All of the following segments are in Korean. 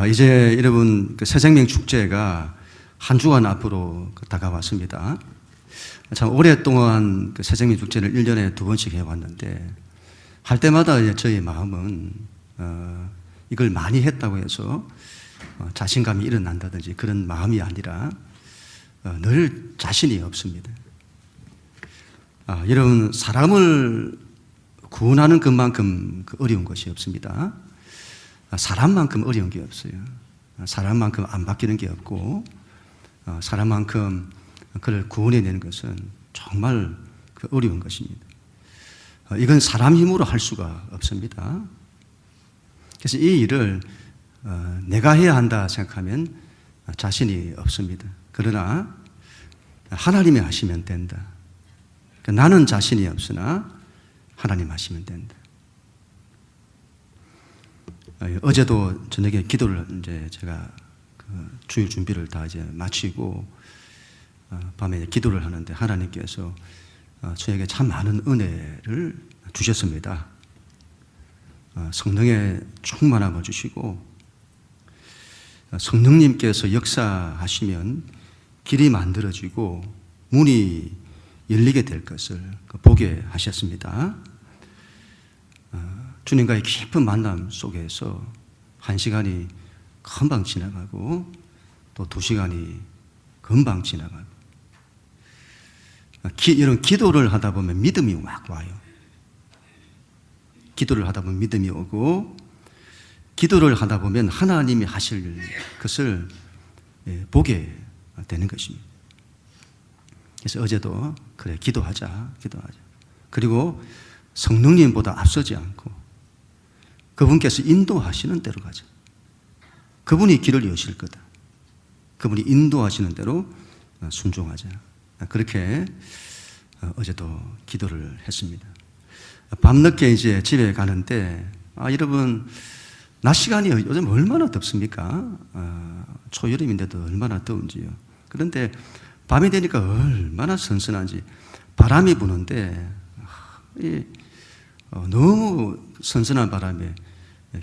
이제 여러분 새생명 축제가 한 주간 앞으로 다가왔습니다. 참 오랫동안 새생명 축제를 1년에 2번씩 해왔는데 할 때마다 이제 저희 마음은 이걸 많이 했다고 해서 자신감이 일어난다든지 그런 마음이 아니라 늘 자신이 없습니다. 여러분 사람을 구원하는 것만큼 어려운 것이 없습니다. 사람만큼 어려운 게 없어요. 사람만큼 안 바뀌는 게 없고 사람만큼 그를 구원해내는 것은 정말 어려운 것입니다. 이건 사람 힘으로 할 수가 없습니다. 그래서 이 일을 내가 해야 한다 생각하면 자신이 없습니다. 그러나 하나님이 하시면 된다. 나는 자신이 없으나 하나님 하시면 된다. 어제도 저녁에 기도를 이제 제가 주일 준비를 다 이제 마치고 밤에 기도를 하는데 하나님께서 저에게 참 많은 은혜를 주셨습니다. 성령의 충만함을 주시고 성령님께서 역사하시면 길이 만들어지고 문이 열리게 될 것을 보게 하셨습니다. 주님과의 깊은 만남 속에서 1시간이 금방 지나가고 또 2시간이 금방 지나가고 이런 기도를 하다 보면 믿음이 막 와요. 기도를 하다 보면 믿음이 오고 기도를 하다 보면 하나님이 하실 것을 보게 되는 것입니다. 그래서 어제도 그래 기도하자. 그리고 성령님보다 앞서지 않고 그분께서 인도하시는 대로 가자. 그분이 길을 여실 거다. 그분이 인도하시는 대로 순종하자. 그렇게 어제도 기도를 했습니다. 밤늦게 이제 집에 가는데 여러분 낮 시간이 요즘 얼마나 덥습니까? 초여름인데도 얼마나 더운지요. 그런데 밤이 되니까 얼마나 선선한지 바람이 부는데 너무 선선한 바람에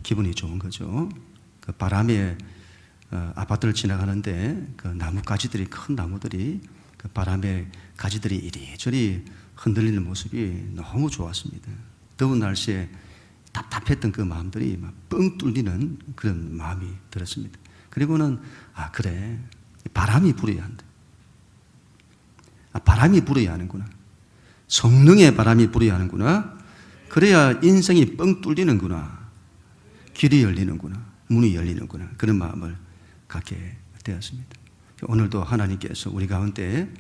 기분이 좋은 거죠. 그 바람에 아파트를 지나가는데 그 나뭇가지들이 큰 나무들이 그 바람에 가지들이 이리저리 흔들리는 모습이 너무 좋았습니다. 더운 날씨에 답답했던 그 마음들이 막 뻥 뚫리는 그런 마음이 들었습니다. 그리고는 그래 바람이 불어야 한다. 바람이 불어야 하는구나. 성령의 바람이 불어야 하는구나. 그래야 인생이 뻥 뚫리는구나. 길이 열리는구나. 문이 열리는구나. 그런 마음을 갖게 되었습니다. 오늘도 하나님께서 우리 가운데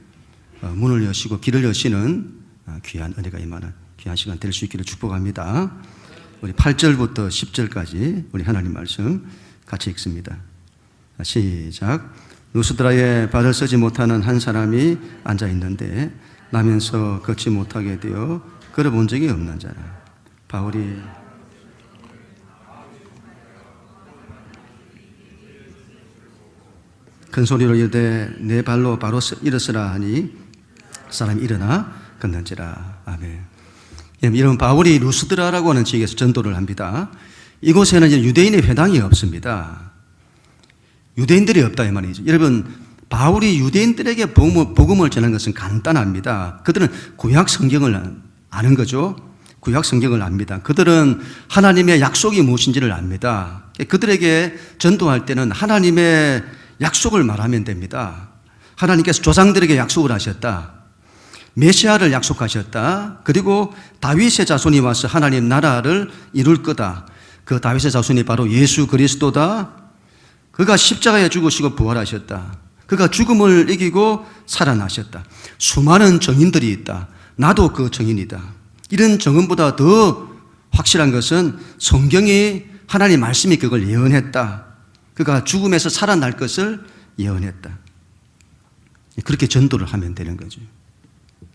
문을 여시고 길을 여시는 귀한 은혜가 임하는 귀한 시간 될 수 있기를 축복합니다. 우리 8절부터 10절까지 우리 하나님 말씀 같이 읽습니다. 시작. 루스드라에 발을 쓰지 못하는 한 사람이 앉아 있는데 나면서 걷지 못하게 되어 걸어본 적이 없는 자라. 바울이 큰 소리로 이르되 내 발로 바로 일어서라 하니 사람이 일어나 걷는지라. 아멘. 여러분 바울이 루스드라라고 하는 지역에서 전도를 합니다. 이곳에는 이제 유대인의 회당이 없습니다. 유대인들이 없다 이 말이죠. 여러분 바울이 유대인들에게 복음을 전한 것은 간단합니다. 그들은 구약 성경을 아는 거죠. 구약 성경을 압니다. 그들은 하나님의 약속이 무엇인지를 압니다. 그들에게 전도할 때는 하나님의 약속을 말하면 됩니다. 하나님께서 조상들에게 약속을 하셨다. 메시아를 약속하셨다. 그리고 다윗의 자손이 와서 하나님 나라를 이룰 거다. 그 다윗의 자손이 바로 예수 그리스도다. 그가 십자가에 죽으시고 부활하셨다. 그가 죽음을 이기고 살아나셨다. 수많은 증인들이 있다. 나도 그 증인이다. 이런 증언보다 더 확실한 것은 성경이 하나님 말씀이 그걸 예언했다. 그가 죽음에서 살아날 것을 예언했다. 그렇게 전도를 하면 되는 거죠.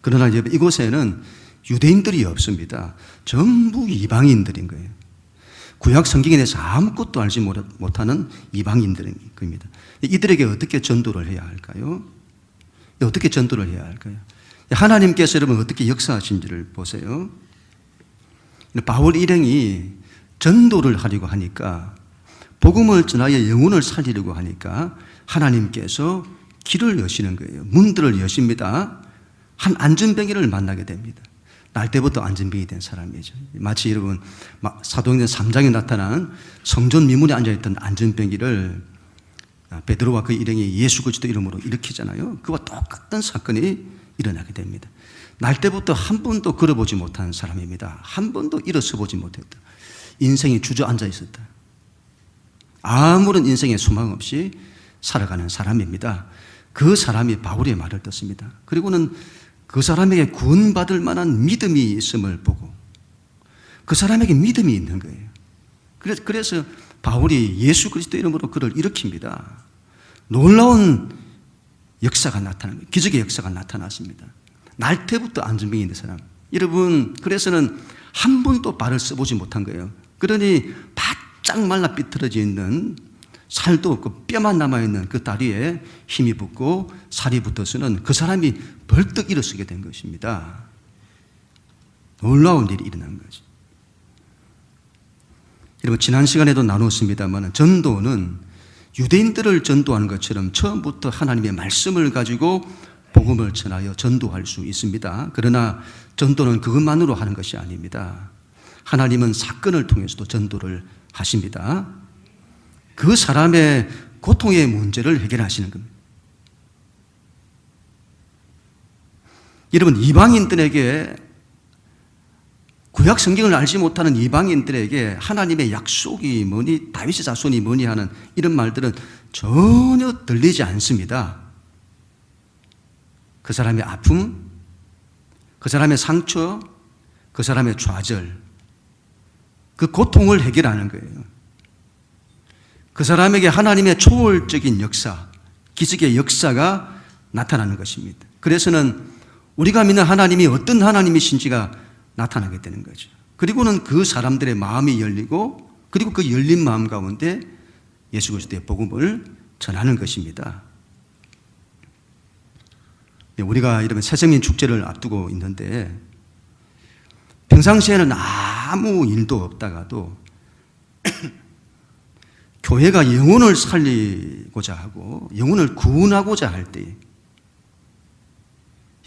그러나 이곳에는 유대인들이 없습니다. 전부 이방인들인 거예요. 구약 성경에 대해서 아무것도 알지 못하는 이방인들인 겁니다. 이들에게 어떻게 전도를 해야 할까요? 어떻게 전도를 해야 할까요? 하나님께서 여러분 어떻게 역사하신지를 보세요. 바울 일행이 전도를 하려고 하니까 복음을 전하여 영혼을 살리려고 하니까 하나님께서 길을 여시는 거예요. 문들을 여십니다. 한 안전병이를 만나게 됩니다. 날 때부터 안전병이 된 사람이죠. 마치 여러분 사도행전 3장에 나타난 성전 미문에 앉아있던 안전병이를 베드로와 그 일행이 예수 그리스도 이름으로 일으키잖아요. 그와 똑같은 사건이 일어나게 됩니다. 날 때부터 한 번도 걸어보지 못한 사람입니다. 한 번도 일어서 보지 못했다. 인생이 주저앉아 있었다. 아무런 인생의 소망 없이 살아가는 사람입니다. 그 사람이 바울의 말을 듣습니다. 그리고는 그 사람에게 구원받을 만한 믿음이 있음을 보고 그 사람에게 믿음이 있는 거예요. 그래서 바울이 예수 그리스도 이름으로 그를 일으킵니다. 놀라운 역사가 나타나는 거예요. 기적의 역사가 나타났습니다. 날 때부터 안전병이 있는 사람. 여러분, 그래서는 한 번도 발을 써보지 못한 거예요. 그러니 바짝 말라 삐뚤어져 있는 살도 없고 뼈만 남아있는 그 다리에 힘이 붙고 살이 붙어서는 그 사람이 벌떡 일어서게 된 것입니다. 놀라운 일이 일어난 거죠. 여러분, 지난 시간에도 나눴습니다만 전도는 유대인들을 전도하는 것처럼 처음부터 하나님의 말씀을 가지고 복음을 전하여 전도할 수 있습니다. 그러나 전도는 그것만으로 하는 것이 아닙니다. 하나님은 사건을 통해서도 전도를 하십니다. 그 사람의 고통의 문제를 해결하시는 겁니다. 여러분, 이방인들에게 구약 성경을 알지 못하는 이방인들에게 하나님의 약속이 뭐니 다윗의 자손이 뭐니 하는 이런 말들은 전혀 들리지 않습니다. 그 사람의 아픔, 그 사람의 상처, 그 사람의 좌절, 그 고통을 해결하는 거예요. 그 사람에게 하나님의 초월적인 역사, 기적의 역사가 나타나는 것입니다. 그래서는 우리가 믿는 하나님이 어떤 하나님이신지가 나타나게 되는 거죠. 그리고는 그 사람들의 마음이 열리고 그리고 그 열린 마음 가운데 예수 그리스도의 복음을 전하는 것입니다. 우리가 이러면 새생민 축제를 앞두고 있는데 평상시에는 아무 일도 없다가도 교회가 영혼을 살리고자 하고 영혼을 구원하고자 할 때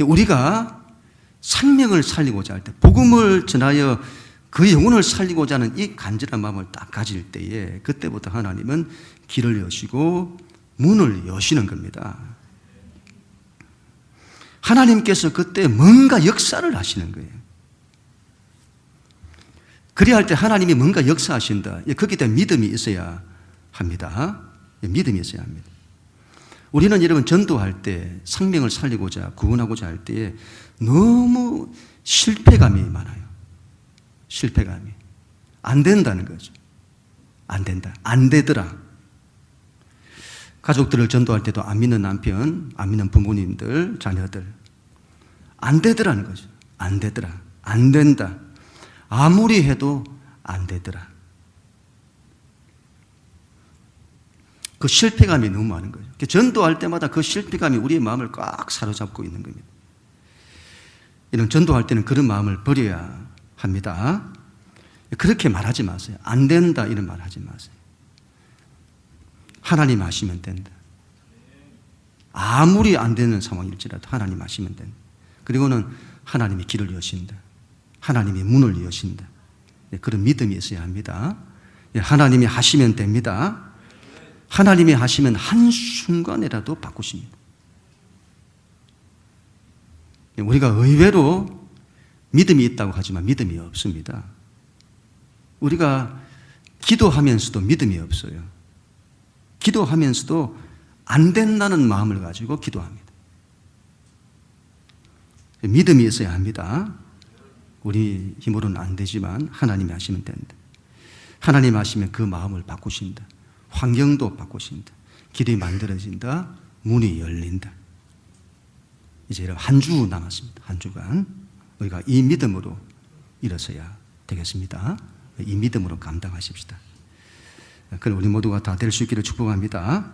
우리가 생명을 살리고자 할 때 복음을 전하여 그 영혼을 살리고자 하는 이 간절한 마음을 딱 가질 때에 그때부터 하나님은 길을 여시고 문을 여시는 겁니다. 하나님께서 그때 뭔가 역사를 하시는 거예요. 그래야 할 때 하나님이 뭔가 역사하신다. 거기에 대한 믿음이 있어야 합니다. 믿음이 있어야 합니다. 우리는 여러분 전도할 때 생명을 살리고자 구원하고자 할 때에 너무 실패감이 많아요. 실패감이. 안 된다는 거죠. 안 된다. 안 되더라. 가족들을 전도할 때도 안 믿는 남편, 안 믿는 부모님들, 자녀들. 안 되더라는 거죠. 안 되더라. 안 된다. 아무리 해도 안 되더라. 그 실패감이 너무 많은 거죠. 전도할 때마다 그 실패감이 우리의 마음을 꽉 사로잡고 있는 겁니다. 이런 전도할 때는 그런 마음을 버려야 합니다. 그렇게 말하지 마세요. 안 된다 이런 말 하지 마세요. 하나님 하시면 된다. 아무리 안 되는 상황일지라도 하나님 하시면 된다. 그리고는 하나님이 길을 여신다. 하나님이 문을 여신다. 그런 믿음이 있어야 합니다. 하나님이 하시면 됩니다. 하나님이 하시면 한순간이라도 바꾸십니다. 우리가 의외로 믿음이 있다고 하지만 믿음이 없습니다. 우리가 기도하면서도 믿음이 없어요. 기도하면서도 안 된다는 마음을 가지고 기도합니다. 믿음이 있어야 합니다. 우리 힘으로는 안 되지만 하나님이 하시면 된다. 하나님 하시면 그 마음을 바꾸신다. 환경도 바꾸신다. 길이 만들어진다. 문이 열린다. 이제 한 주 남았습니다. 한 주간 우리가 이 믿음으로 일어서야 되겠습니다. 이 믿음으로 감당하십시다. 그럼 우리 모두가 다 될 수 있기를 축복합니다.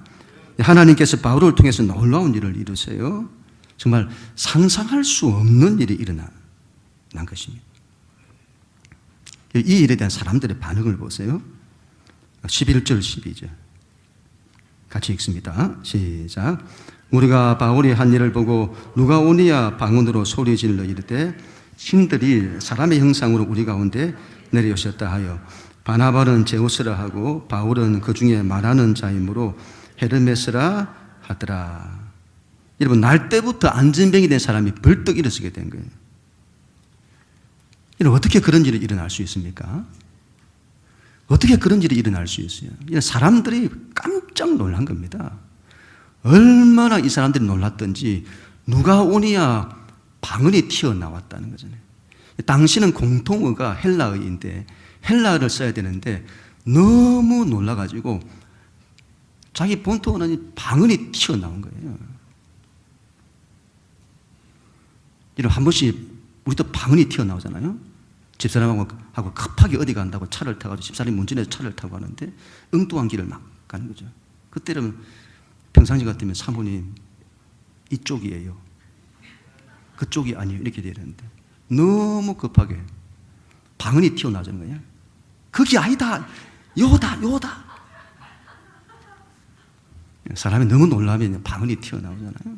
하나님께서 바울을 통해서 놀라운 일을 이루세요. 정말 상상할 수 없는 일이 일어난 것입니다. 이 일에 대한 사람들의 반응을 보세요. 11절 12절 같이 읽습니다. 시작. 우리가 바울이 한 일을 보고 누가 오니야 방언으로 소리 질러 이르되 신들이 사람의 형상으로 우리 가운데 내려오셨다 하여 바나바는 제우스라 하고 바울은 그 중에 말하는 자이므로 헤르메스라 하더라. 여러분, 날 때부터 안전병이 된 사람이 벌떡 일어서게 된 거예요. 여러분, 어떻게 그런 일이 일어날 수 있습니까? 어떻게 그런 일이 일어날 수 있어요? 사람들이 깜짝 놀란 겁니다. 얼마나 이 사람들이 놀랐던지 누가 오니야 방언이 튀어나왔다는 거잖아요. 당시는 공통어가 헬라어인데 헬라어를 써야 되는데 너무 놀라가지고 자기 본토어는 방언이 튀어나온 거예요. 이런 한 번씩 우리도 방언이 튀어나오잖아요. 집사람하고 급하게 어디 간다고 차를 타가지고 집사람이 운전해서 차를 타고 가는데 엉뚱한 길을 막 가는 거죠. 그때는 평상시 같으면 사모님 이쪽이에요, 그쪽이 아니에요 이렇게 돼야 되는데 너무 급하게 방언이 튀어나오는 거예요. 거기 아니다, 요다. 사람이 너무 놀라면 방언이 튀어나오잖아요.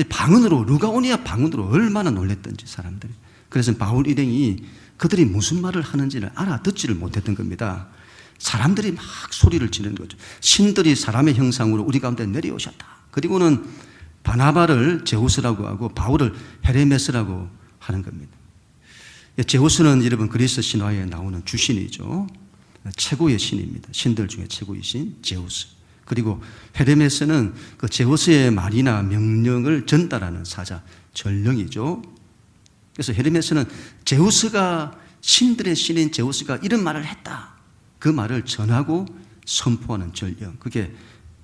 방언으로, 루가오니아 방언으로 얼마나 놀랬던지 사람들이. 그래서 바울 일행이 그들이 무슨 말을 하는지를 알아듣지를 못했던 겁니다. 사람들이 막 소리를 지르는 거죠. 신들이 사람의 형상으로 우리 가운데 내려오셨다. 그리고는 바나바를 제우스라고 하고 바울을 헤르메스라고 하는 겁니다. 제우스는 여러분 그리스 신화에 나오는 주신이죠. 최고의 신입니다. 신들 중에 최고의 신 제우스. 그리고 헤르메스는 그 제우스의 말이나 명령을 전달하는 사자, 전령이죠. 그래서 헤르메스는 제우스가, 신들의 신인 제우스가 이런 말을 했다, 그 말을 전하고 선포하는 전령, 그게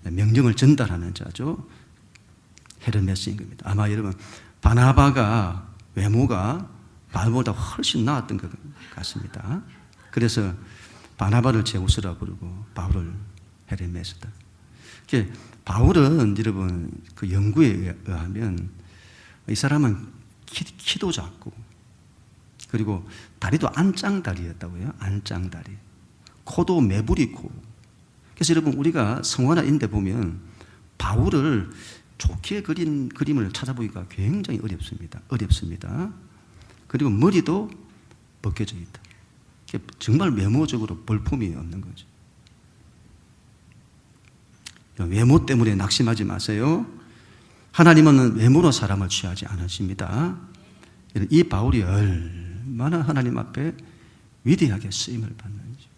명령을 전달하는 자죠. 헤르메스인 겁니다. 아마 여러분 바나바가 외모가 바울보다 훨씬 나았던 것 같습니다. 그래서 바나바를 제우스라 부르고 바울을 헤르메스다. 바울은 여러분 그 연구에 의하면 이 사람은 키도 작고 그리고 다리도 안짱다리였다고요. 안짱다리. 코도 매부리 코. 그래서 여러분 우리가 성화나 이런 데 보면 바울을 좋게 그린 그림을 찾아보기가 굉장히 어렵습니다. 그리고 머리도 벗겨져 있다. 정말 외모적으로 볼품이 없는 거죠. 외모 때문에 낙심하지 마세요. 하나님은 외모로 사람을 취하지 않으십니다. 이 바울이 얼마나 하나님 앞에 위대하게 쓰임을 받는지.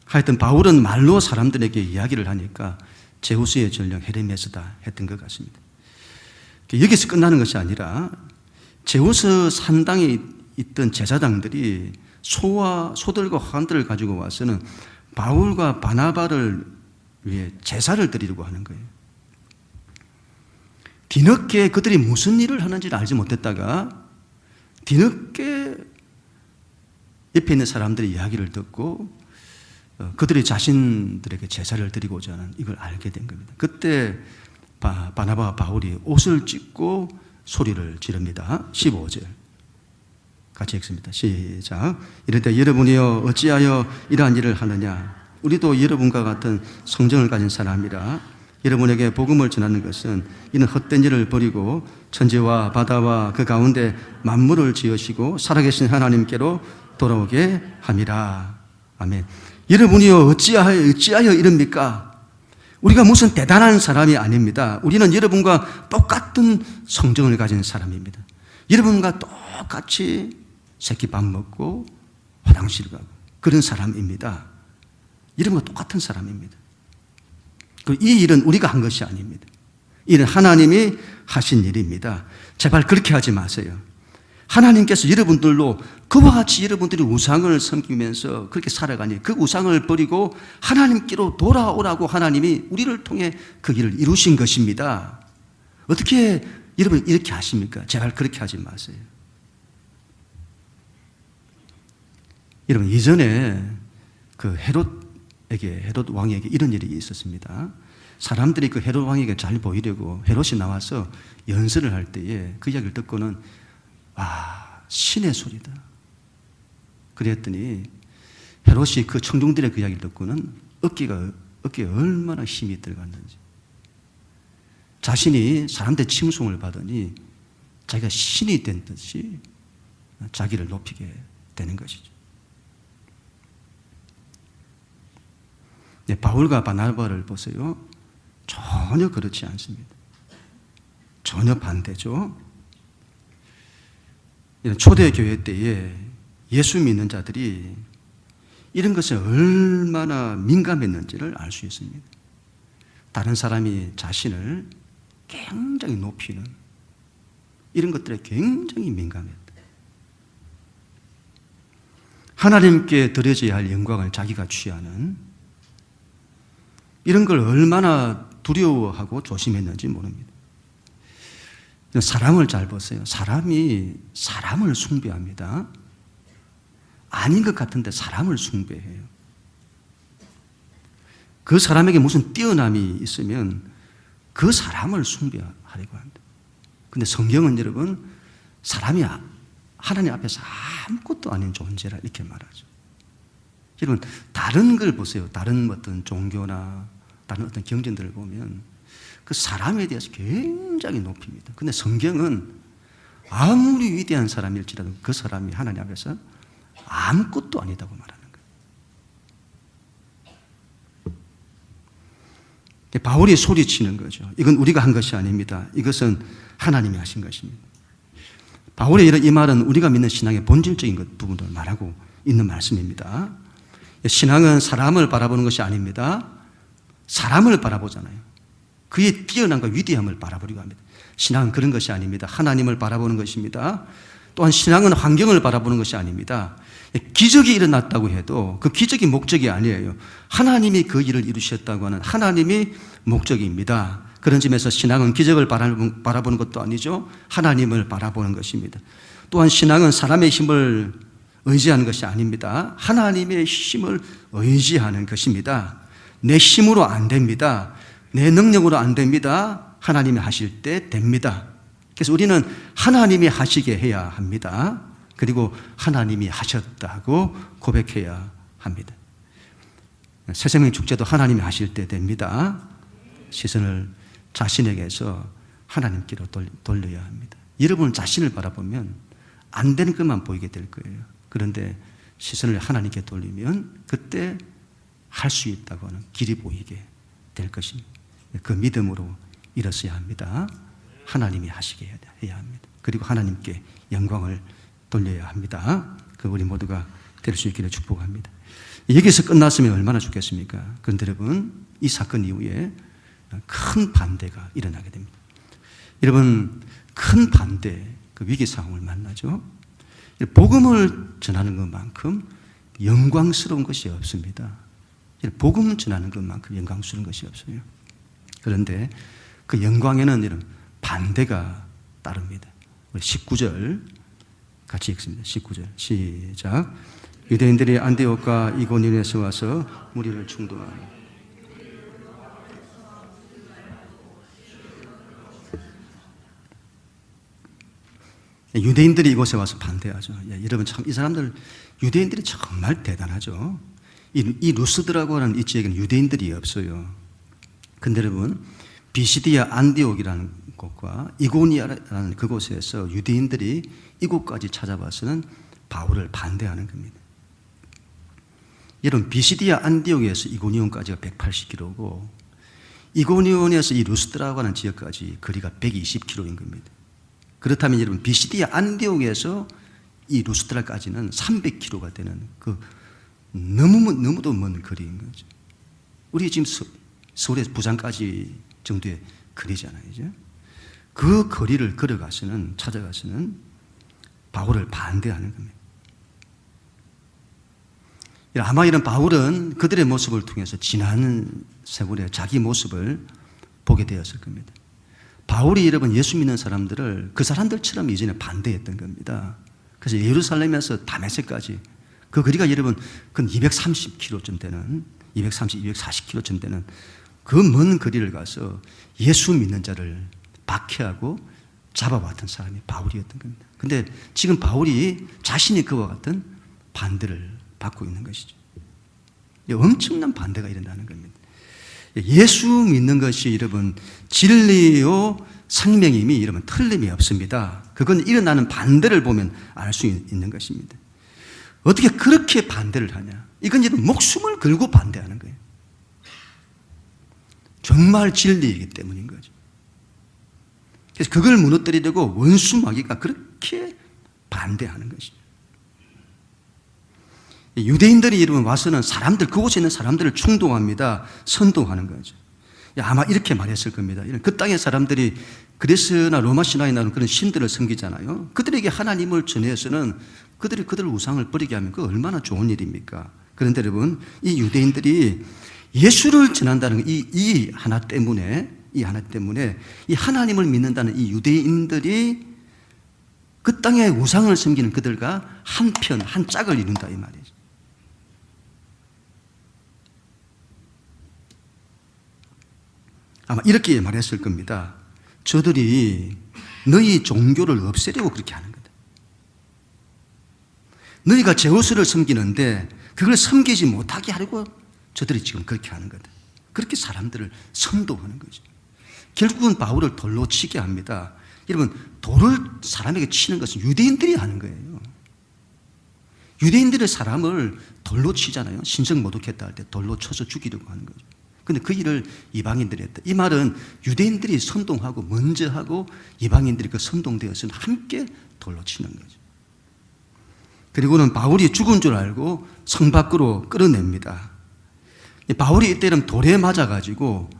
하여튼 바울은 말로 사람들에게 이야기를 하니까 제우스의 전령 헤르메스다 했던 것 같습니다. 여기서 끝나는 것이 아니라 제우스 산당에 있던 제사장들이 소들과 환들을 가지고 와서는 바울과 바나바를 위해 제사를 드리려고 하는 거예요. 뒤늦게 그들이 무슨 일을 하는지를 알지 못했다가 뒤늦게 옆에 있는 사람들의 이야기를 듣고 그들이 자신들에게 제사를 드리고자 하는 이걸 알게 된 겁니다. 그때 바나바와 바울이 옷을 찢고 소리를 지릅니다. 15절 같이 읽습니다. 시작. 이럴 때 여러분이여 어찌하여 이러한 일을 하느냐. 우리도 여러분과 같은 성정을 가진 사람이라 여러분에게 복음을 전하는 것은 이는 헛된 일을 버리고 천지와 바다와 그 가운데 만물을 지으시고 살아계신 하나님께로 돌아오게 함이라. 아멘. 여러분이여 어찌하여 이럽니까? 우리가 무슨 대단한 사람이 아닙니다. 우리는 여러분과 똑같은 성정을 가진 사람입니다. 여러분과 똑같이 새끼 밥 먹고 화장실 가고 그런 사람입니다. 여러분과 똑같은 사람입니다. 이 일은 우리가 한 것이 아닙니다. 이 일은 하나님이 하신 일입니다. 제발 그렇게 하지 마세요. 하나님께서 여러분들로 그와 같이 여러분들이 우상을 섬기면서 그렇게 살아가니 그 우상을 버리고 하나님께로 돌아오라고 하나님이 우리를 통해 그 일을 이루신 것입니다. 어떻게 여러분 이렇게 하십니까? 제발 그렇게 하지 마세요. 여러분 이전에 그 헤롯 왕에게 이런 일이 있었습니다. 사람들이 그 헤롯 왕에게 잘 보이려고 헤롯이 나와서 연설을 할 때에 그 이야기를 듣고는 신의 소리다. 그랬더니 헤롯이 그 청중들의 그 이야기를 듣고는 어깨에 얼마나 힘이 들어갔는지, 자신이 사람들의 칭송을 받으니 자기가 신이 된 듯이 자기를 높이게 되는 것이죠. 네, 바울과 바나바를 보세요. 전혀 그렇지 않습니다. 전혀 반대죠. 이런 초대교회 때에 예수 믿는 자들이 이런 것에 얼마나 민감했는지를 알 수 있습니다. 다른 사람이 자신을 굉장히 높이는 이런 것들에 굉장히 민감했다. 하나님께 드려져야 할 영광을 자기가 취하는 이런 걸 얼마나 두려워하고 조심했는지 모릅니다. 사람을 잘 보세요. 사람이 사람을 숭배합니다. 아닌 것 같은데 사람을 숭배해요. 그 사람에게 무슨 뛰어남이 있으면 그 사람을 숭배하려고 합니다. 근데 성경은 여러분, 사람이 하나님 앞에서 아무것도 아닌 존재라 이렇게 말하죠. 여러분, 다른 걸 보세요. 다른 어떤 종교나 다른 어떤 경전들을 보면 그 사람에 대해서 굉장히 높입니다. 근데 성경은 아무리 위대한 사람일지라도 그 사람이 하나님 앞에서 아무것도 아니다고 말하는 거예요. 바울이 소리치는 거죠. 이건 우리가 한 것이 아닙니다. 이것은 하나님이 하신 것입니다. 바울의 이 말은 우리가 믿는 신앙의 본질적인 부분을 말하고 있는 말씀입니다. 신앙은 사람을 바라보는 것이 아닙니다. 사람을 바라보잖아요. 그의 뛰어남과 위대함을 바라보려고 합니다. 신앙은 그런 것이 아닙니다. 하나님을 바라보는 것입니다. 또한 신앙은 환경을 바라보는 것이 아닙니다. 기적이 일어났다고 해도 그 기적이 목적이 아니에요. 하나님이 그 일을 이루셨다고 하는 하나님이 목적입니다. 그런 점에서 신앙은 기적을 바라보는 것도 아니죠. 하나님을 바라보는 것입니다. 또한 신앙은 사람의 힘을 의지하는 것이 아닙니다. 하나님의 힘을 의지하는 것입니다. 내 힘으로 안 됩니다. 내 능력으로 안 됩니다. 하나님이 하실 때 됩니다. 그래서 우리는 하나님이 하시게 해야 합니다. 그리고 하나님이 하셨다고 고백해야 합니다. 새생명 축제도 하나님이 하실 때 됩니다. 시선을 자신에게서 하나님께로 돌려야 합니다. 여러분 자신을 바라보면 안 되는 것만 보이게 될 거예요. 그런데 시선을 하나님께 돌리면 그때 할 수 있다고 하는 길이 보이게 될 것입니다. 그 믿음으로 일어서야 합니다. 하나님이 하시게 해야 합니다. 그리고 하나님께 영광을 돌려야 합니다. 그 우리 모두가 될 수 있기를 축복합니다. 여기서 끝났으면 얼마나 좋겠습니까? 그런데 여러분, 이 사건 이후에 큰 반대가 일어나게 됩니다. 여러분, 큰 반대, 그 위기 상황을 만나죠. 복음을 전하는 것만큼 영광스러운 것이 없습니다. 복음 전하는 것만큼 영광스러운 것이 없어요. 그런데 그 영광에는 이런 반대가 따릅니다. 우리 19절 같이 읽습니다. 19절 시작. 유대인들이 안디옥과 이고니온에서 와서 무리를 충동하니 유대인들이 이곳에 와서 반대하죠. 여러분 참 이 사람들 유대인들이 정말 대단하죠. 이 루스드라고 하는 이 지역에는 유대인들이 없어요. 근데 여러분 비시디아 안디옥이라는 곳과 이고니아라는 그곳에서 유대인들이 이곳까지 찾아와서는 바울을 반대하는 겁니다. 여러분 비시디아 안디옥에서 이고니온까지가 180km고 이고니온에서 이 루스드라고 하는 지역까지 거리가 120km인 겁니다. 그렇다면 여러분 비시디아 안디옥에서 이 루스드라까지는 300km가 되는 그 너무도 먼 거리인 거죠. 우리 지금 서울에서 부산까지 정도의 거리잖아요. 이제. 그 거리를 찾아가서는 바울을 반대하는 겁니다. 아마 이런 바울은 그들의 모습을 통해서 지난 세월에 자기 모습을 보게 되었을 겁니다. 바울이 여러분 예수 믿는 사람들을 그 사람들처럼 이전에 반대했던 겁니다. 그래서 예루살렘에서 다메섹까지 그 거리가 여러분 근 230km쯤 되는 240km쯤 되는 그 먼 거리를 가서 예수 믿는 자를 박해하고 잡아왔던 사람이 바울이었던 겁니다. 근데 지금 바울이 자신이 그와 같은 반대를 받고 있는 것이죠. 엄청난 반대가 일어나는 겁니다. 예수 믿는 것이 여러분 진리요 생명임이 여러분 틀림이 없습니다. 그건 일어나는 반대를 보면 알 수 있는 것입니다. 어떻게 그렇게 반대를 하냐? 이건 이제 목숨을 걸고 반대하는 거예요. 정말 진리이기 때문인 거죠. 그래서 그걸 무너뜨리려고 원수 마귀가 그렇게 반대하는 것이죠. 유대인들이 여러분 와서는 사람들, 그곳에 있는 사람들을 충동합니다. 선동하는 거죠. 아마 이렇게 말했을 겁니다. 그 땅의 사람들이 그리스나 로마 신화에 나오는 그런 신들을 섬기잖아요. 그들에게 하나님을 전해서는 그들이 그들 우상을 버리게 하면 그 얼마나 좋은 일입니까? 그런데 여러분, 이 유대인들이 예수를 전한다는 이 하나 때문에 이 하나님을 믿는다는 이 유대인들이 그 땅의 우상을 섬기는 그들과 한 짝을 이룬다 이 말이죠. 아마 이렇게 말했을 겁니다. 저들이 너희 종교를 없애려고 그렇게 하는 거다. 너희가 제우스를 섬기는데 그걸 섬기지 못하게 하려고 저들이 지금 그렇게 하는 거다. 그렇게 사람들을 선동하는 거죠. 결국은 바울을 돌로 치게 합니다. 여러분, 돌을 사람에게 치는 것은 유대인들이 하는 거예요. 유대인들의 사람을 돌로 치잖아요. 신성 모독했다 할 때 돌로 쳐서 죽이려고 하는 거죠. 근데 그 일을 이방인들이 했다. 이 말은 유대인들이 선동하고 먼저 하고 이방인들이 그 선동되어서는 함께 돌로 치는 거죠. 그리고는 바울이 죽은 줄 알고 성 밖으로 끌어냅니다. 바울이 이때는 돌에 맞아가지고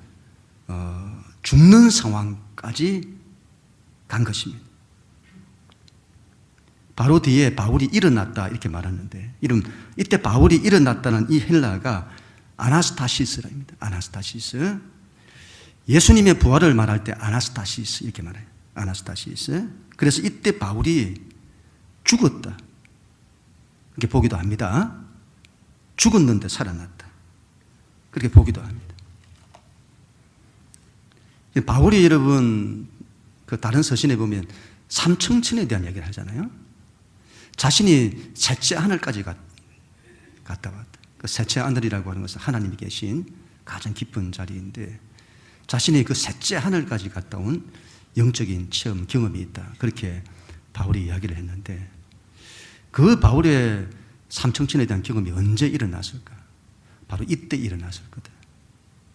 죽는 상황까지 간 것입니다. 바로 뒤에 바울이 일어났다 이렇게 말하는데 이때 바울이 일어났다는 이 헬라가 아나스타시스랍니다. 아나스타시스. 예수님의 부활을 말할 때 아나스타시스 이렇게 말해요. 아나스타시스. 그래서 이때 바울이 죽었다 이렇게 보기도 합니다. 죽었는데 살아났다 그렇게 보기도 합니다. 바울이 여러분 그 다른 서신에 보면 삼청천에 대한 얘기를 하잖아요. 자신이 셋째 하늘까지 갔다 왔다. 그 셋째 하늘이라고 하는 것은 하나님이 계신 가장 깊은 자리인데 자신이 그 셋째 하늘까지 갔다 온 영적인 체험, 경험이 있다. 그렇게 바울이 이야기를 했는데 그 바울의 삼청천에 대한 경험이 언제 일어났을까? 바로 이때 일어났을 거다.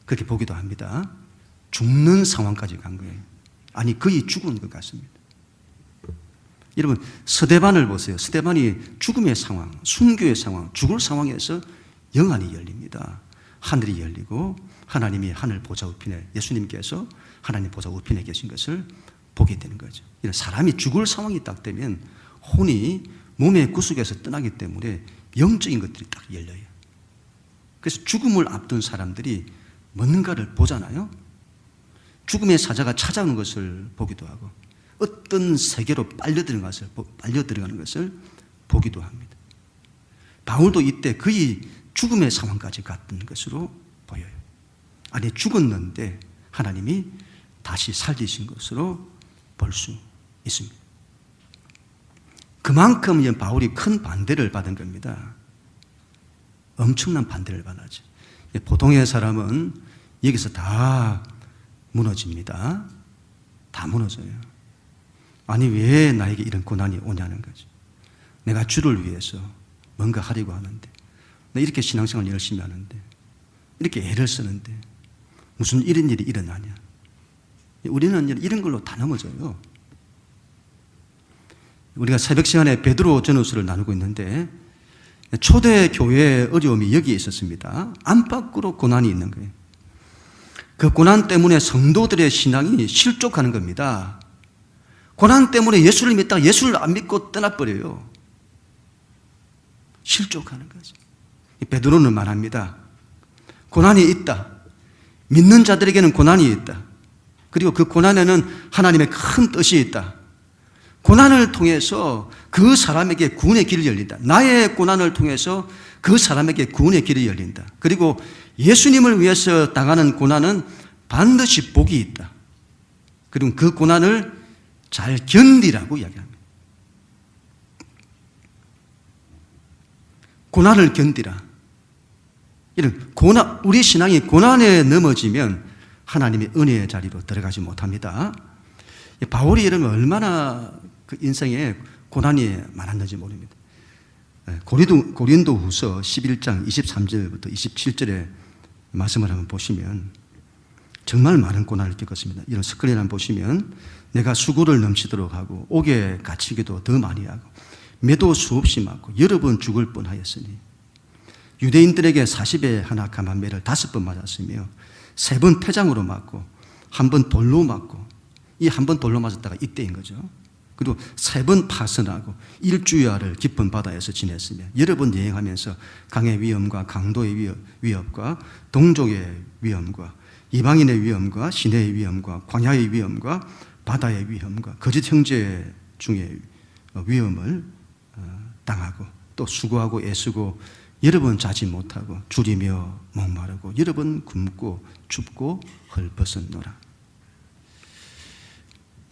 그렇게 보기도 합니다. 죽는 상황까지 간 거예요. 아니 거의 죽은 것 같습니다. 여러분 스데반을 보세요. 스데반이 죽음의 상황, 순교의 상황, 죽을 상황에서 영안이 열립니다. 하늘이 열리고 하나님이 하늘 보좌 우편에 예수님께서 하나님 보좌 우편에 계신 것을 보게 되는 거죠. 이런 사람이 죽을 상황이 딱 되면 혼이 몸의 구석에서 떠나기 때문에 영적인 것들이 딱 열려요. 그래서 죽음을 앞둔 사람들이 뭔가를 보잖아요. 죽음의 사자가 찾아오는 것을 보기도 하고 어떤 세계로 빨려 들어가는 것을 보기도 합니다. 바울도 이때 거의 죽음의 상황까지 갔던 것으로 보여요. 아니 죽었는데 하나님이 다시 살리신 것으로 볼 수 있습니다. 그만큼 바울이 큰 반대를 받은 겁니다. 엄청난 반대를 받았죠. 보통의 사람은 여기서 다 무너집니다. 다 무너져요. 아니 왜 나에게 이런 고난이 오냐는 거죠. 내가 주를 위해서 뭔가 하려고 하는데 나 이렇게 신앙생활 열심히 하는데 이렇게 애를 쓰는데 무슨 이런 일이 일어나냐. 우리는 이런 걸로 다 넘어져요. 우리가 새벽 시간에 베드로 전후서를 나누고 있는데 초대 교회의 어려움이 여기에 있었습니다. 안팎으로 고난이 있는 거예요. 그 고난 때문에 성도들의 신앙이 실족하는 겁니다. 고난 때문에 예수를 믿다가 예수를 안 믿고 떠나버려요. 실족하는 거죠. 베드로는 말합니다. 고난이 있다. 믿는 자들에게는 고난이 있다. 그리고 그 고난에는 하나님의 큰 뜻이 있다. 고난을 통해서 그 사람에게 구원의 길이 열린다. 나의 고난을 통해서 그 사람에게 구원의 길이 열린다. 그리고 예수님을 위해서 당하는 고난은 반드시 복이 있다. 그리고 그 고난을 잘 견디라고 이야기합니다. 고난을 견디라. 이런 고난, 우리 신앙이 고난에 넘어지면 하나님의 은혜의 자리로 들어가지 못합니다. 바울이 이러면 얼마나 그 인생에 고난이 많았는지 모릅니다. 고린도 후서 11장 23절부터 27절의 말씀을 한번 보시면 정말 많은 고난을 겪었습니다. 이런 스크린 한번 보시면 내가 수고를 넘치도록 하고 옥에 갇히기도 더 많이 하고 매도 수없이 맞고 여러 번 죽을 뻔하였으니 유대인들에게 40에 하나 감한 매를 5번 맞았으며 3번 태장으로 맞고 1번 돌로 맞고 이 1번 돌로 맞았다가 이때인 거죠. 그리고 3번 파선하고 일주야를 깊은 바다에서 지냈으며 여러 번 여행하면서 강의 위험과 강도의 위협과 동족의 위험과 이방인의 위험과 시내의 위험과 광야의 위험과 바다의 위험과 거짓 형제 중에 위험을 당하고 또 수고하고 애쓰고 여러 번 자지 못하고 줄이며 목마르고 여러 번 굶고 춥고 헐벗었노라.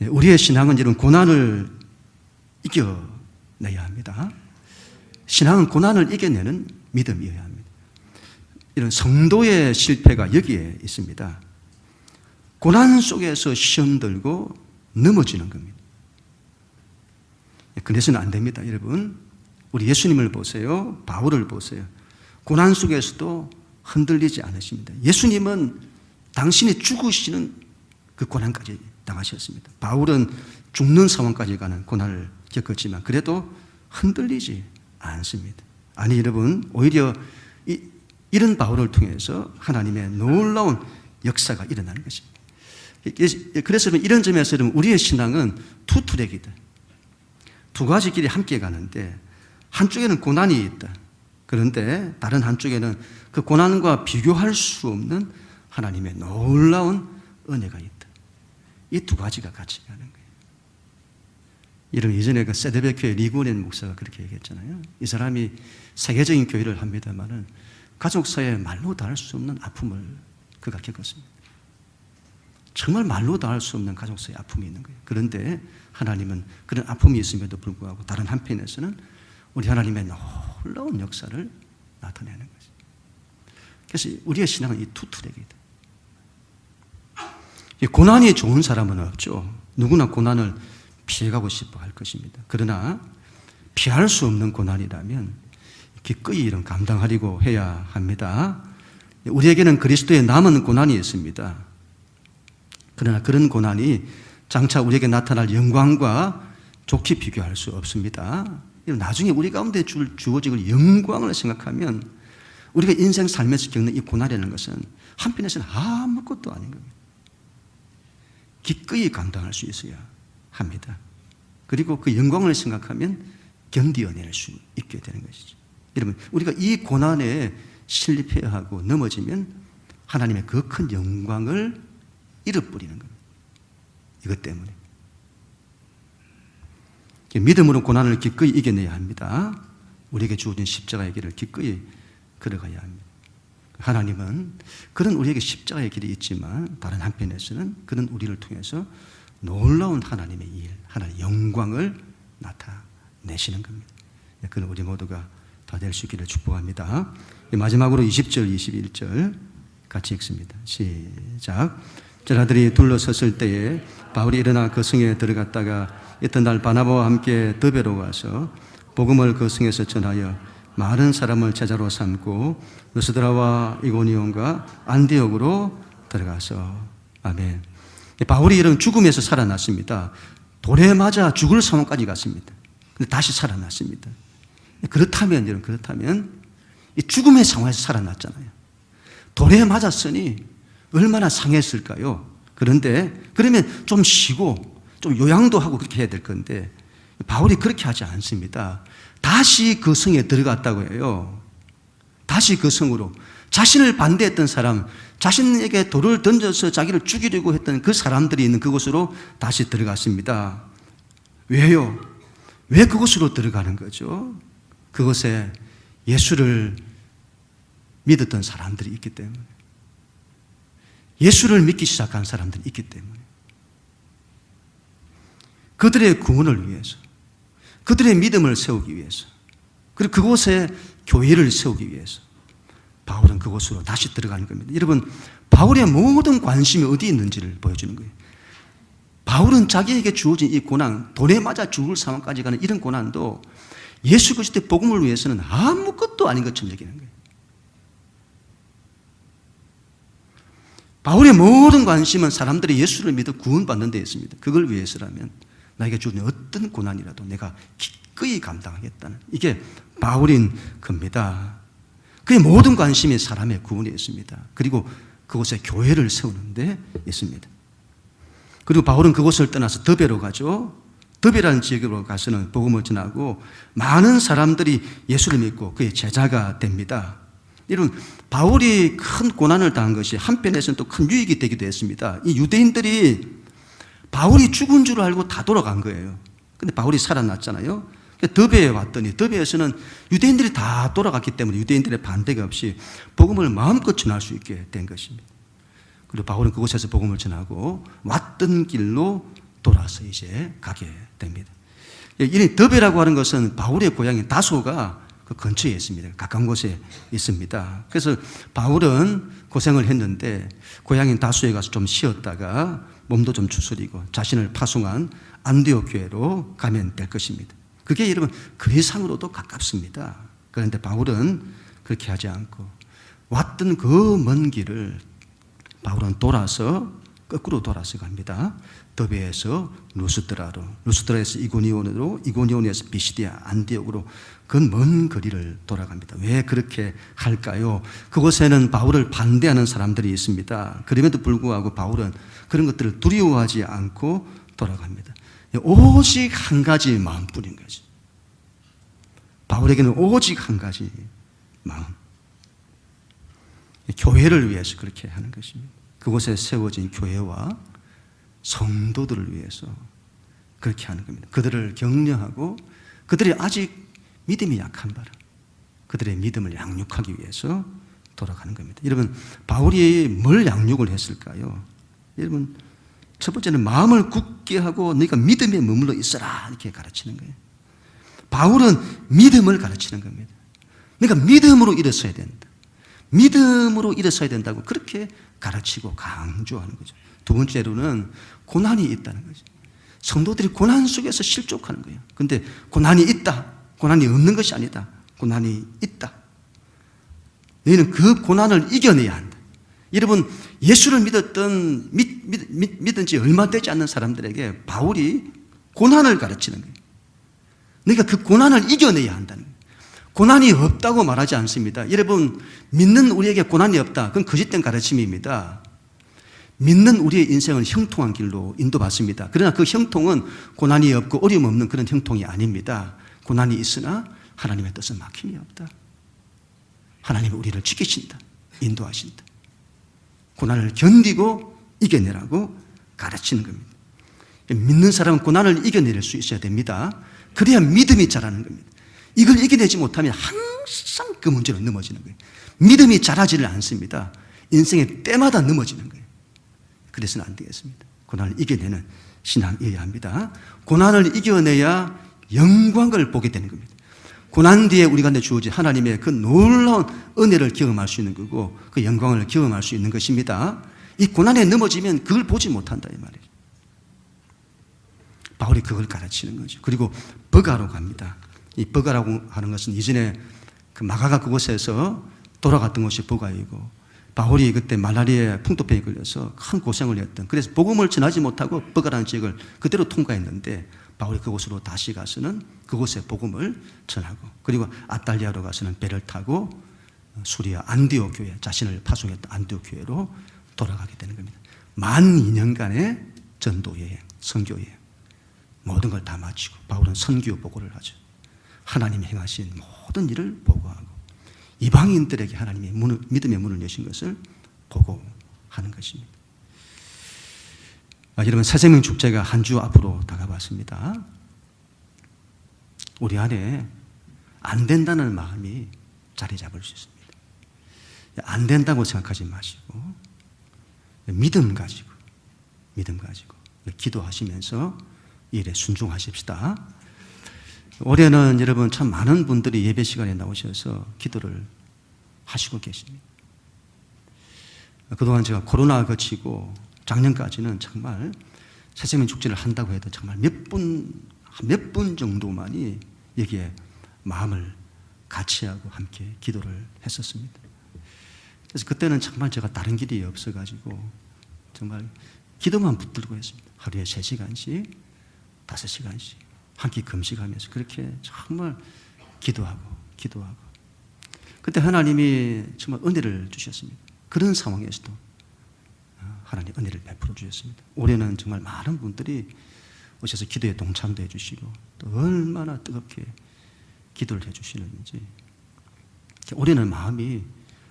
우리의 신앙은 이런 고난을 이겨내야 합니다. 신앙은 고난을 이겨내는 믿음이어야 합니다. 이런 성도의 실패가 여기에 있습니다. 고난 속에서 시험 들고 넘어지는 겁니다. 그래서는 안 됩니다, 여러분. 우리 예수님을 보세요. 바울을 보세요. 고난 속에서도 흔들리지 않으십니다. 예수님은 당신이 죽으시는 그 고난까지 당하셨습니다. 바울은 죽는 상황까지 가는 고난을 겪었지만 그래도 흔들리지 않습니다. 아니 여러분, 오히려 이런 바울을 통해서 하나님의 놀라운 역사가 일어나는 것입니다. 그래서 이런 점에서 우리의 신앙은 투트랙이다. 두 가지 길이 함께 가는데 한쪽에는 고난이 있다. 그런데 다른 한쪽에는 그 고난과 비교할 수 없는 하나님의 놀라운 은혜가 있다. 이 두 가지가 같이 가는 거예요. 이런 예전에 그 세데베 교회 리고넨 목사가 그렇게 얘기했잖아요. 이 사람이 세계적인 교회를 합니다만은 가족사에 말로 다 할 수 없는 아픔을 그가 겪었습니다. 정말 말로 다 할 수 없는 가족사의 아픔이 있는 거예요. 그런데 하나님은 그런 아픔이 있음에도 불구하고 다른 한편에서는 우리 하나님의 놀라운 역사를 나타내는 거죠. 그래서 우리의 신앙은 이 투트랙이다. 고난이 좋은 사람은 없죠. 누구나 고난을 피해가고 싶어 할 것입니다. 그러나 피할 수 없는 고난이라면 기꺼이 이런 감당하려고 해야 합니다. 우리에게는 그리스도의 남은 고난이 있습니다. 그러나 그런 고난이 장차 우리에게 나타날 영광과 좋게 비교할 수 없습니다. 나중에 우리 가운데 주어질 영광을 생각하면 우리가 인생 삶에서 겪는 이 고난이라는 것은 한편에서는 아무것도 아닌 겁니다. 기꺼이 감당할 수 있어야 합니다. 그리고 그 영광을 생각하면 견디어낼 수 있게 되는 것이죠. 여러분, 우리가 이 고난에 실패해야 하고 넘어지면 하나님의 그 큰 영광을 잃어버리는 겁니다. 이것 때문에. 믿음으로 고난을 기꺼이 이겨내야 합니다. 우리에게 주어진 십자가의 길을 기꺼이 걸어가야 합니다. 하나님은 그런 우리에게 십자가의 길이 있지만 다른 한편에서는 그런 우리를 통해서 놀라운 하나님의 일, 하나님의 영광을 나타내시는 겁니다. 그는 우리 모두가 다 될 수 있기를 축복합니다. 마지막으로 20절, 21절 같이 읽습니다. 시작. 제자들이 둘러섰을 때에 바울이 일어나 그 성에 들어갔다가 이튿날 바나바와 함께 더베로 와서 복음을 그 성에서 전하여 많은 사람을 제자로 삼고 루스드라와 이고니온과 안디옥으로 들어가서 아멘. 바울이 이런 죽음에서 살아났습니다. 돌에 맞아 죽을 상황까지 갔습니다. 근데 다시 살아났습니다. 그렇다면 이 죽음의 상황에서 살아났잖아요. 돌에 맞았으니 얼마나 상했을까요? 그런데 그러면 좀 쉬고 좀 요양도 하고 그렇게 해야 될 건데 바울이 그렇게 하지 않습니다. 다시 그 성에 들어갔다고 해요. 다시 그 성으로 자신을 반대했던 사람, 자신에게 돌을 던져서 자기를 죽이려고 했던 그 사람들이 있는 그곳으로 다시 들어갔습니다. 왜요? 왜 그곳으로 들어가는 거죠? 그곳에 예수를 믿었던 사람들이 있기 때문에, 예수를 믿기 시작한 사람들이 있기 때문에, 그들의 구원을 위해서, 그들의 믿음을 세우기 위해서, 그리고 그곳에 교회를 세우기 위해서 바울은 그곳으로 다시 들어가는 겁니다. 여러분, 바울의 모든 관심이 어디에 있는지를 보여주는 거예요. 바울은 자기에게 주어진 이 고난, 돈에 맞아 죽을 상황까지 가는 이런 고난도 예수 그리스도의 복음을 위해서는 아무것도 아닌 것처럼 여기는 거예요. 바울의 모든 관심은 사람들이 예수를 믿어 구원받는 데 있습니다. 그걸 위해서라면 나에게 주어진 어떤 고난이라도 내가 기꺼이 감당하겠다는, 이게 바울인 겁니다. 그의 모든 관심이 사람의 구원에 있습니다. 그리고 그곳에 교회를 세우는 데 있습니다. 그리고 바울은 그곳을 떠나서 더베로 가죠. 더베라는 지역으로 가서는 복음을 전하고 많은 사람들이 예수를 믿고 그의 제자가 됩니다. 여러분, 바울이 큰 고난을 당한 것이 한편에서는 또 큰 유익이 되기도 했습니다. 이 유대인들이 바울이 죽은 줄 알고 다 돌아간 거예요. 근데 바울이 살아났잖아요. 더베에 왔더니 더베에서는 유대인들이 다 돌아갔기 때문에 유대인들의 반대가 없이 복음을 마음껏 전할 수 있게 된 것입니다. 그리고 바울은 그곳에서 복음을 전하고 왔던 길로 돌아서 이제 가게 됩니다. 이 더베라고 하는 것은 바울의 고향인 다소가 그 근처에 있습니다. 가까운 곳에 있습니다. 그래서 바울은 고생을 했는데 고향인 다소에 가서 좀 쉬었다가 몸도 좀 추스리고 자신을 파송한 안디옥 교회로 가면 될 것입니다. 그게 여러분 그리상으로도 가깝습니다. 그런데 바울은 그렇게 하지 않고 왔던 그 먼 길을 바울은 돌아서 거꾸로 돌아서 갑니다. 더베에서 루스드라로, 루스드라에서 이고니온으로, 이고니온에서 비시디아, 안디옥으로 그 먼 거리를 돌아갑니다. 왜 그렇게 할까요? 그곳에는 바울을 반대하는 사람들이 있습니다. 그럼에도 불구하고 바울은 그런 것들을 두려워하지 않고 돌아갑니다. 오직 한 가지 마음뿐인 거지. 바울에게는 오직 한 가지 마음. 교회를 위해서 그렇게 하는 것입니다. 그곳에 세워진 교회와 성도들을 위해서 그렇게 하는 겁니다. 그들을 격려하고 그들이 아직 믿음이 약한 바라 그들의 믿음을 양육하기 위해서 돌아가는 겁니다. 여러분, 바울이 뭘 양육을 했을까요? 여러분, 첫 번째는 마음을 굳게 하고 너희가 믿음에 머물러 있어라 이렇게 가르치는 거예요. 바울은 믿음을 가르치는 겁니다. 그러니까 믿음으로 일어서야 된다. 믿음으로 일어서야 된다고 그렇게 가르치고 강조하는 거죠. 두 번째로는 고난이 있다는 거죠. 성도들이 고난 속에서 실족하는 거예요. 그런데 고난이 있다. 고난이 없는 것이 아니다. 고난이 있다. 너희는 그 고난을 이겨내야 한다. 여러분, 예수를 믿은 지 얼마 되지 않는 사람들에게 바울이 고난을 가르치는 거예요. 너희가 그 고난을 이겨내야 한다는 거예요. 고난이 없다고 말하지 않습니다. 여러분, 믿는 우리에게 고난이 없다. 그건 거짓된 가르침입니다. 믿는 우리의 인생은 형통한 길로 인도받습니다. 그러나 그 형통은 고난이 없고 어려움 없는 그런 형통이 아닙니다. 고난이 있으나 하나님의 뜻은 막힘이 없다. 하나님은 우리를 지키신다. 인도하신다. 고난을 견디고 이겨내라고 가르치는 겁니다. 믿는 사람은 고난을 이겨낼 수 있어야 됩니다. 그래야 믿음이 자라는 겁니다. 이걸 이겨내지 못하면 항상 그 문제로 넘어지는 거예요. 믿음이 자라지를 않습니다. 인생의 때마다 넘어지는 거예요. 그래서는 안 되겠습니다. 고난을 이겨내는 신앙이어야 합니다. 고난을 이겨내야 영광을 보게 되는 겁니다. 고난 뒤에 우리 가운데 주어진 하나님의 그 놀라운 은혜를 경험할 수 있는 거고 그 영광을 경험할 수 있는 것입니다. 이 고난에 넘어지면 그걸 보지 못한다 이 말이에요. 바울이 그걸 가르치는 거죠. 그리고 버가로 갑니다. 이 버가라고 하는 것은 이전에 그 마가가 그곳에서 돌아갔던 곳이 버가이고 바울이 그때 말라리아에 풍토병에 걸려서 큰 고생을 했던, 그래서 복음을 전하지 못하고 버가라는 지역을 그대로 통과했는데 바울이 그곳으로 다시 가서는 그곳에 복음을 전하고 그리고 아탈리아로 가서는 배를 타고 수리아 안디옥 교회, 자신을 파송했던 안디옥 교회로 돌아가게 되는 겁니다. 만 2년간의 전도 여행, 선교 여행, 모든 걸 다 마치고 바울은 선교 보고를 하죠. 하나님이 행하신 모든 일을 보고하고 이방인들에게 하나님이 믿음의 문을 여신 것을 보고하는 것입니다. 여러분, 새생명 축제가 한 주 앞으로 다가왔습니다. 우리 안에 안 된다는 마음이 자리 잡을 수 있습니다. 안 된다고 생각하지 마시고 믿음 가지고 기도하시면서 이 일에 순종하십시다. 올해는 여러분 참 많은 분들이 예배 시간에 나오셔서 기도를 하시고 계십니다. 그동안 제가 코로나 거치고 작년까지는 정말 새생명 축제를 한다고 해도 정말 몇 분 정도만이 여기에 마음을 같이 하고 함께 기도를 했었습니다. 그래서 그때는 정말 제가 다른 길이 없어가지고 정말 기도만 붙들고 했습니다. 하루에 3시간씩, 5시간씩 한 끼 금식하면서 그렇게 정말 기도하고 그때 하나님이 정말 은혜를 주셨습니다. 그런 상황에서도 하나님 은혜를 베풀어 주셨습니다. 올해는 정말 많은 분들이 오셔서 기도에 동참도 해주시고 또 얼마나 뜨겁게 기도를 해주시는지 올해는 마음이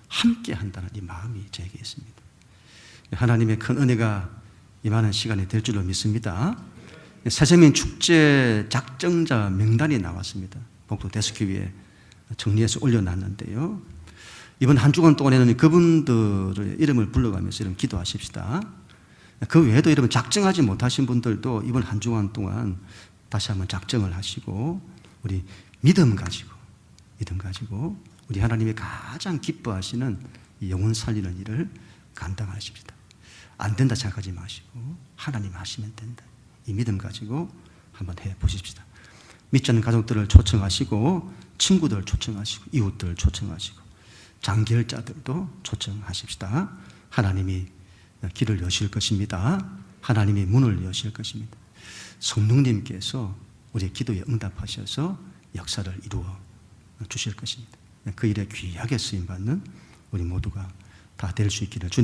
함께 한다는 이 마음이 제게 있습니다. 하나님의 큰 은혜가 임하는 시간이 될 줄로 믿습니다. 새생명 축제 작정자 명단이 나왔습니다. 복도 데스크 위에 정리해서 올려놨는데요. 이번 한 주간 동안에는 그분들의 이름을 불러가면서 이런 기도하십시다. 그 외에도 여러분 작정하지 못하신 분들도 이번 한 주간 동안 다시 한번 작정을 하시고 우리 믿음 가지고 우리 하나님이 가장 기뻐하시는 이 영혼 살리는 일을 감당하십시다. 안 된다 생각하지 마시고 하나님 하시면 된다. 이 믿음 가지고 한번 해보십시다. 믿지 않는 가족들을 초청하시고 친구들 초청하시고 이웃들 초청하시고 장결자들도 초청하십시다. 하나님이 길을 여실 것입니다. 하나님이 문을 여실 것입니다. 성령님께서 우리의 기도에 응답하셔서 역사를 이루어 주실 것입니다. 그 일에 귀하게 쓰임받는 우리 모두가 다 될 수 있기를 주님